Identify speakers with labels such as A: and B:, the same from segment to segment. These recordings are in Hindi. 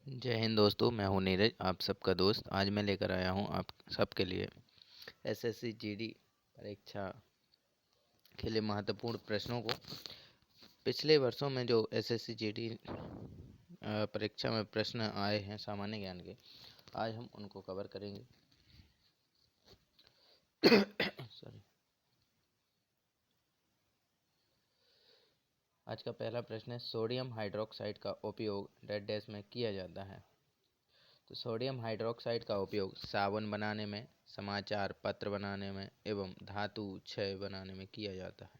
A: जय हिंद दोस्तों, मैं हूं नीरज, आप सबका दोस्त। आज मैं लेकर आया हूं आप सबके लिए एसएससी जीडी परीक्षा के लिए महत्वपूर्ण प्रश्नों को। पिछले वर्षों में जो एसएससी जीडी परीक्षा में प्रश्न आए हैं सामान्य ज्ञान के, आज हम उनको कवर करेंगे। सॉरी। आज का पहला प्रश्न है, सोडियम हाइड्रोक्साइड का उपयोग डैश डैश में किया जाता है। तो सोडियम हाइड्रोक्साइड का उपयोग साबुन बनाने में, समाचार पत्र बनाने में एवं धातु क्षय बनाने में किया जाता है।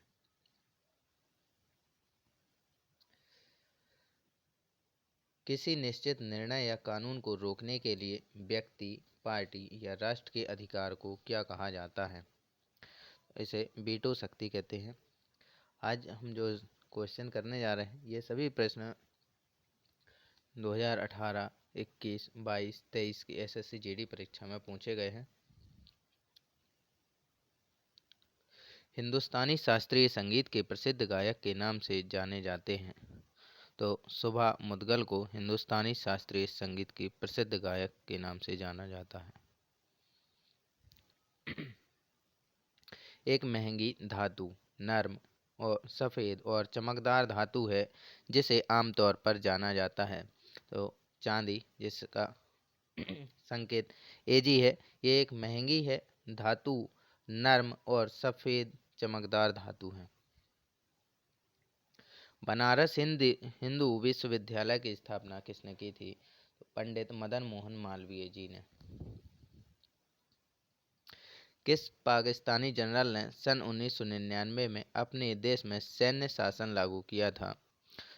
A: किसी निश्चित निर्णय या कानून को रोकने के लिए व्यक्ति, पार्टी या राष्ट्र के अधिकार को क्या कहा जाता है? इसे वीटो शक्ति कहते हैं। आज हम जो क्वेश्चन करने जा रहे हैं, ये सभी प्रश्न 2018, 21, 22, 23 की एसएससी जीडी परीक्षा में पूछे गए हैं। हिंदुस्तानी शास्त्रीय संगीत के प्रसिद्ध गायक के नाम से जाने जाते हैं। तो सुभा मुदगल को हिंदुस्तानी शास्त्रीय संगीत की प्रसिद्ध गायक के नाम से जाना जाता है। एक महंगी धातु नर्म और सफ़ेद और चमकदार धातु है जिसे आमतौर पर जाना जाता है। तो चांदी, जिसका संकेत एजी है, ये एक महंगी है धातु, नर्म और सफ़ेद चमकदार धातु है। बनारस हिंदू विश्वविद्यालय की स्थापना किसने की थी? तो पंडित मदन मोहन मालवीय जी ने। किस पाकिस्तानी जनरल ने सन 1999 में अपने देश में सैन्य शासन लागू किया था?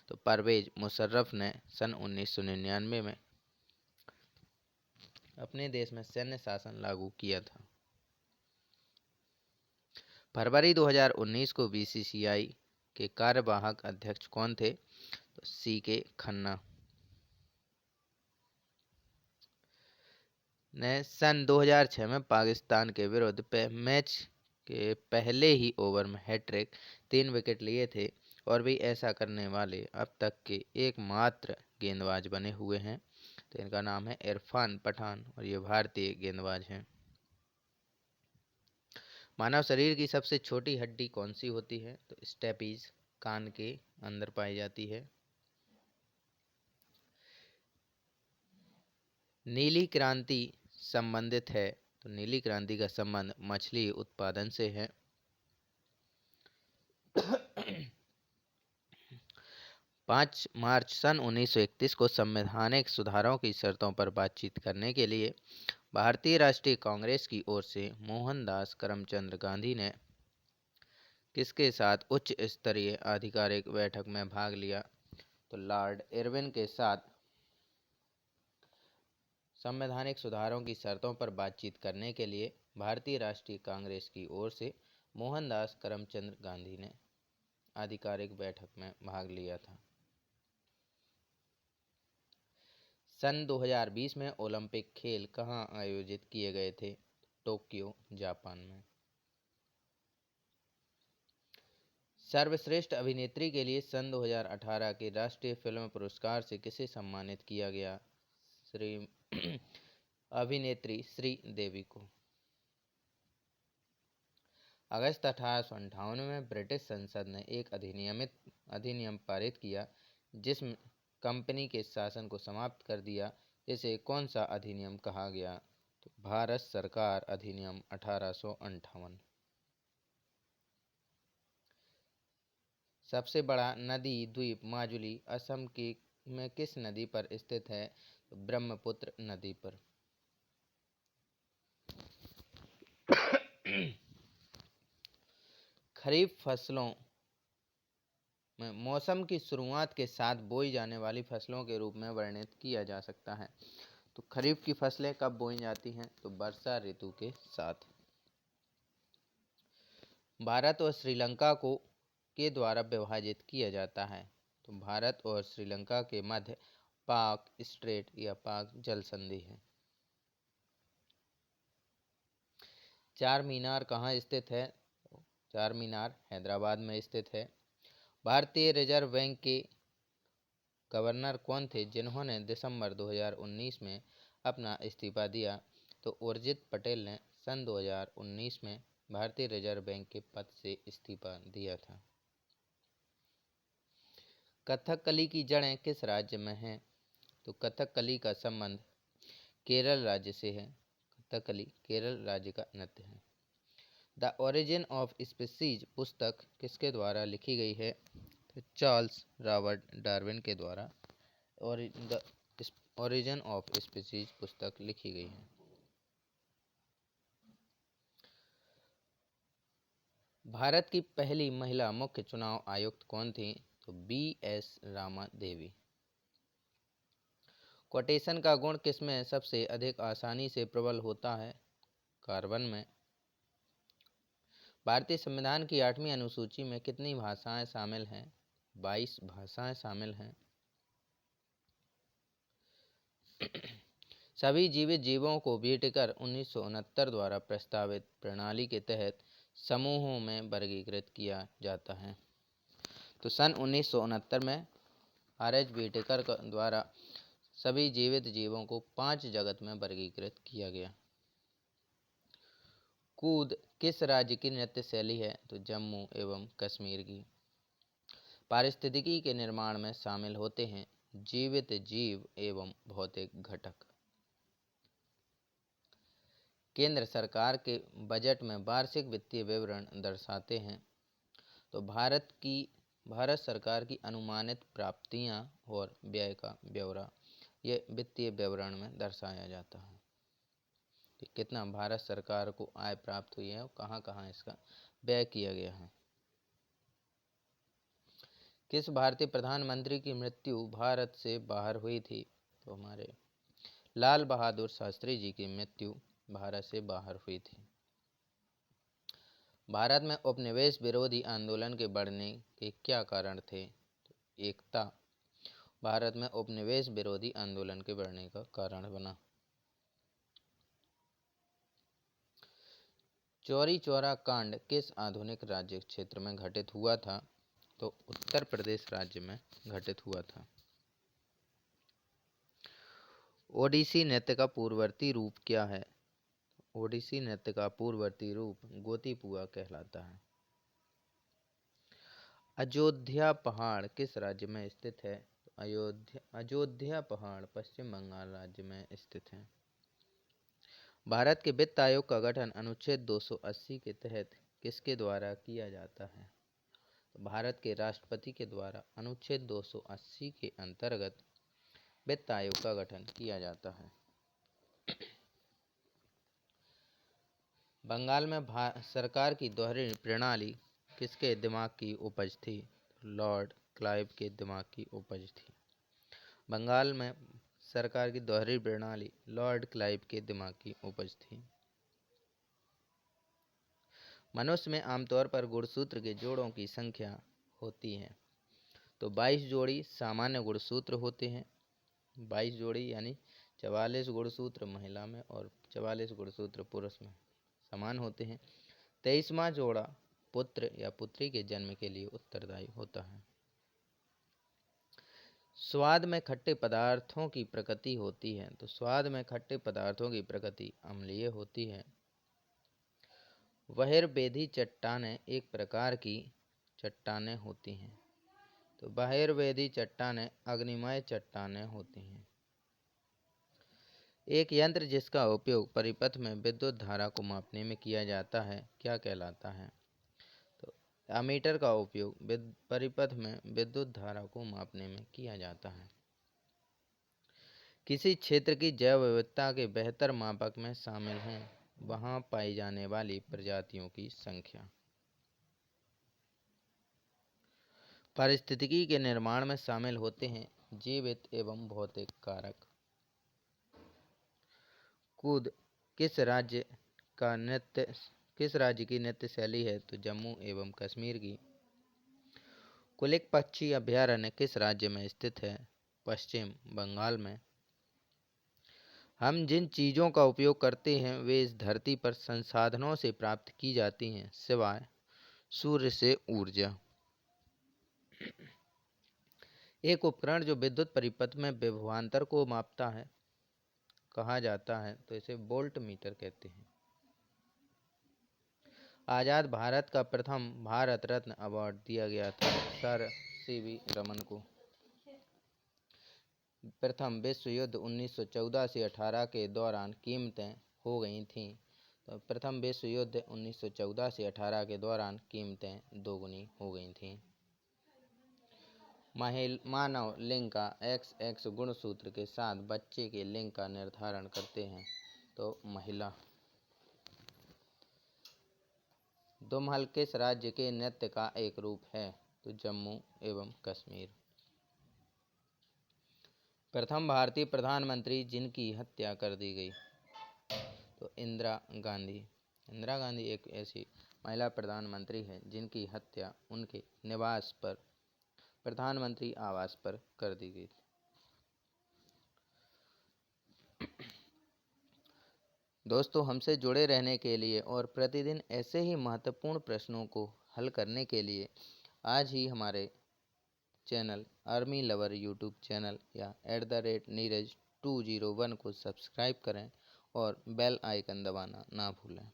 A: तो परवेज मुशर्रफ ने सन 1999 में अपने देश में सैन्य शासन लागू किया था। फरवरी 2019 को बीसीसीआई के कार्यवाहक अध्यक्ष कौन थे? तो सीके खन्ना ने सन 2006 में पाकिस्तान के विरुद्ध मैच के पहले ही ओवर में हैट्रिक 3 विकेट लिए थे और भी ऐसा करने वाले अब तक के एकमात्र गेंदबाज बने हुए हैं। तो इनका नाम है इरफान पठान और ये भारतीय गेंदबाज हैं। मानव शरीर की सबसे छोटी हड्डी कौन सी होती है? तो स्टेपीज कान के अंदर पाई जाती है। नीली क्रांति संबंधित है, तो नीली क्रांति का संबंध मछली उत्पादन से है। 5 मार्च सन 1931 को संवैधानिक सुधारों की शर्तों पर बातचीत करने के लिए भारतीय राष्ट्रीय कांग्रेस की ओर से मोहनदास करमचंद गांधी ने किसके साथ उच्च स्तरीय आधिकारिक बैठक में भाग लिया? तो लॉर्ड इरविन के साथ संवैधानिक सुधारों की शर्तों पर बातचीत करने के लिए भारतीय राष्ट्रीय कांग्रेस की ओर से मोहनदास करमचंद गांधी ने आधिकारिक बैठक में भाग लिया था। सन 2020 में ओलंपिक खेल कहाँ आयोजित किए गए थे? टोक्यो, जापान में। सर्वश्रेष्ठ अभिनेत्री के लिए सन 2018 के राष्ट्रीय फिल्म पुरस्कार से किसे सम्मानित किया गया? श्री अभिनेत्री श्रीदेवी को। अगस्त 1858 में ब्रिटिश संसद ने एक अधिनियम पारित किया जिसमें कंपनी के शासन को समाप्त कर दिया। इसे कौन सा अधिनियम कहा गया? तो भारत सरकार अधिनियम 1858। सबसे बड़ा नदी द्वीप माजुली असम की में किस नदी पर स्थित है? तो ब्रह्मपुत्र नदी पर। खरीफ फसलों में मौसम की शुरुआत के साथ बोई जाने वाली फसलों के रूप में वर्णित किया जा सकता है। तो खरीफ की फसलें कब बोई जाती हैं? तो वर्षा ऋतु के साथ। भारत और श्रीलंका को के द्वारा विभाजित किया जाता है। तो भारत और श्रीलंका के मध्य पाक स्ट्रेट या पाक जल संधि है। चार मीनार कहाँ स्थित है? चार मीनार हैदराबाद में स्थित है। भारतीय रिजर्व बैंक के गवर्नर कौन थे जिन्होंने दिसंबर 2019 में अपना इस्तीफा दिया? तो उर्जित पटेल ने सन 2019 में भारतीय रिजर्व बैंक के पद से इस्तीफा दिया था। कथकली की जड़ें किस राज्य में हैं? तो कथकली का संबंध केरल राज्य से है। कथकली केरल राज्य का नृत्य है। द ओरिजिन ऑफ स्पीसीज पुस्तक किसके द्वारा लिखी गई है? तो चार्ल्स रॉबर्ट डार्विन के द्वारा और द ओरिजिन ऑफ स्पीसीज पुस्तक लिखी गई है। भारत की पहली महिला मुख्य चुनाव आयुक्त कौन थी? तो BS रामा देवी। कोटेशन का गुण किसमें सबसे अधिक आसानी से प्रबल होता है? कार्बन में। भारतीय संविधान की 8वीं अनुसूची में कितनी भाषाएं शामिल हैं? 22 भाषाएं शामिल हैं। सभी जीवित जीवों को विटिकर 1969 द्वारा प्रस्तावित प्रणाली के तहत समूहों में वर्गीकृत किया जाता है। तो सन 1969 में RH विटेकर द्वारा सभी जीवित जीवों को 5 जगत में वर्गीकृत किया गया। कूद किस राज्य की नृत्य शैली है? तो जम्मू एवं कश्मीर की। पारिस्थितिकी के निर्माण में शामिल होते हैं जीवित जीव एवं भौतिक घटक। केंद्र सरकार के बजट में वार्षिक वित्तीय विवरण दर्शाते हैं। तो भारत सरकार की अनुमानित प्राप्तियां और व्यय का ब्यौरा ये वित्तीय विवरण में दर्शाया जाता है कि कितना भारत सरकार को आय प्राप्त हुई है और कहाँ कहाँ इसका व्यय किया गया है। किस भारतीय प्रधानमंत्री की मृत्यु भारत से बाहर हुई थी? तो हमारे लाल बहादुर शास्त्री जी की मृत्यु भारत से बाहर हुई थी। भारत में उपनिवेश विरोधी आंदोलन के बढ़ने के क्या कारण थे? तो एकता भारत में उपनिवेश विरोधी आंदोलन के बढ़ने का कारण बना। चौरी चौरा कांड किस आधुनिक राज्य क्षेत्र में घटित हुआ था? तो उत्तर प्रदेश राज्य में घटित हुआ था। ओडिसी नृत्य का पूर्ववर्ती रूप क्या है? ओडिसी नृत्य का पूर्ववर्ती रूप गोतीपुआ कहलाता है। अयोध्या पहाड़ किस राज्य में स्थित है? अयोध्या पहाड़ पश्चिम बंगाल राज्य में स्थित है। भारत के वित्त आयोग का गठन अनुच्छेद 280 के तहत किसके द्वारा किया जाता है? तो भारत के राष्ट्रपति के द्वारा अनुच्छेद 280 के अंतर्गत वित्त आयोग का गठन किया जाता है। बंगाल में सरकार की दोहरी प्रणाली किसके दिमाग की उपज थी? लॉर्ड क्लाइव के दिमाग की उपज थी। बंगाल में सरकार की दोहरी प्रणाली लॉर्ड क्लाइव के दिमाग की उपज थी। मनुष्य में आमतौर पर गुणसूत्र के जोड़ों की संख्या होती है। तो 22 जोड़ी सामान्य गुणसूत्र होते हैं। 22 जोड़ी यानी 44 गुणसूत्र महिला में और 44 गुणसूत्र पुरुष में समान होते हैं। 23वां जोड़ा पुत्र या पुत्री के जन्म के लिए उत्तरदायी होता है। स्वाद में खट्टे पदार्थों की प्रकृति होती है। तो स्वाद में खट्टे पदार्थों की प्रकृति अम्लीय होती है। बहिर्वेदी चट्टानें एक प्रकार की चट्टानें होती हैं। तो बहिर्वेदी चट्टानें अग्निमय चट्टानें होती हैं। एक यंत्र जिसका उपयोग परिपथ में विद्युत धारा को मापने में किया जाता है क्या कहलाता है? तो एमीटर का उपयोग परिपथ में विद्युत धारा को मापने में किया जाता है। किसी क्षेत्र की जैव विविधता के बेहतर मापक में शामिल हैं वहां पाई जाने वाली प्रजातियों की संख्या। पारिस्थितिकी के निर्माण में शामिल होते हैं जीवित एवं भौतिक कारक। कूद किस राज्य की नृत्य शैली है? तो जम्मू एवं कश्मीर की। कुलिक पक्षी अभयारण्य किस राज्य में स्थित है? पश्चिम बंगाल में। हम जिन चीज़ों का उपयोग करते हैं वे इस धरती पर संसाधनों से प्राप्त की जाती हैं सिवाय सूर्य से ऊर्जा। एक उपकरण जो विद्युत परिपथ में विभवांतर को मापता है कहा जाता है, तो इसे वोल्ट मीटर कहते हैं। आज़ाद भारत का प्रथम भारत रत्न अवार्ड दिया गया था सर सीवी रमन को। प्रथम विश्व युद्ध 1914 से 18 के दौरान कीमतें हो गई थीं। तो प्रथम विश्व युद्ध 1914 से 18 के दौरान कीमतें दोगुनी हो गई थीं। मानव लिंग का XX गुणसूत्र के साथ बच्चे के लिंग का निर्धारण करते हैं, तो महिला। दुमहल किस राज्य के नृत्य का एक रूप है, तो जम्मू एवं कश्मीर। प्रथम भारतीय प्रधानमंत्री जिनकी हत्या कर दी गई, तो इंदिरा गांधी। इंदिरा गांधी एक ऐसी महिला प्रधानमंत्री है जिनकी हत्या उनके निवास पर प्रधानमंत्री आवास पर कर दी गई। दोस्तों, हमसे जुड़े रहने के लिए और प्रतिदिन ऐसे ही महत्वपूर्ण प्रश्नों को हल करने के लिए आज ही हमारे channel army lover YouTube channel या @नीरज 201 को सब्सक्राइब करें और बेल आइकन दबाना ना भूलें।